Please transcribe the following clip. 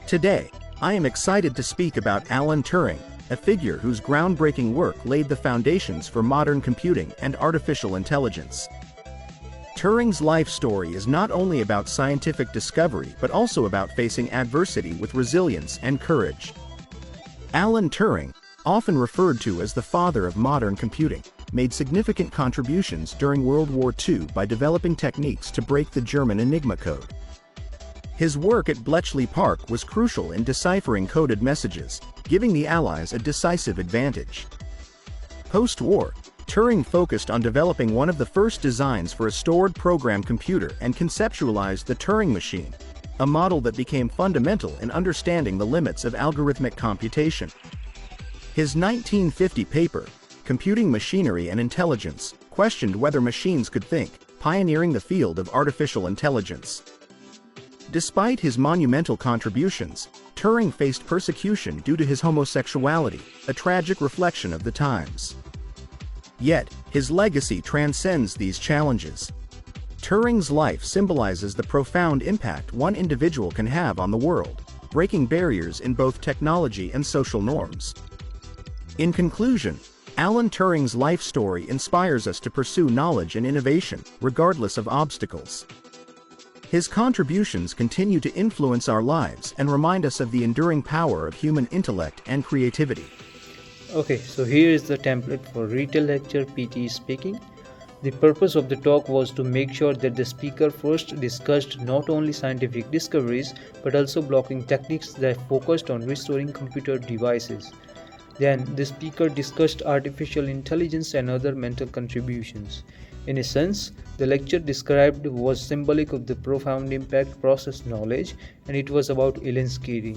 Today, I am excited to speak about Alan Turing, a figure whose groundbreaking work laid the foundations for modern computing and artificial intelligence. Turing's life story is not only about scientific discovery but also about facing adversity with resilience and courage. Alan Turing, often referred to as the father of modern computing, made significant contributions during World War II by developing techniques to break the German Enigma code. His work at Bletchley Park was crucial in deciphering coded messages, giving the Allies a decisive advantage. Post-war, Turing focused on developing one of the first designs for a stored program computer and conceptualized the Turing machine, a model that became fundamental in understanding the limits of algorithmic computation. His 1950 paper, Computing Machinery and Intelligence, questioned whether machines could think, pioneering the field of artificial intelligence. Despite his monumental contributions, Turing faced persecution due to his homosexuality, a tragic reflection of the times. Yet, his legacy transcends these challenges. Turing's life symbolizes the profound impact one individual can have on the world, breaking barriers in both technology and social norms. In conclusion, Alan Turing's life story inspires us to pursue knowledge and innovation, regardless of obstacles. His contributions continue to influence our lives and remind us of the enduring power of human intellect and creativity. Okay, so here is the template for Retell lecture PTE speaking. The purpose of the talk was to make sure that the speaker first discussed not only scientific discoveries but also blocking techniques that focused on restoring computer devices. Then, the speaker discussed artificial intelligence and other mental contributions. In a sense, the lecture described was symbolic of the profound impact process knowledge, and it was about Alan's career.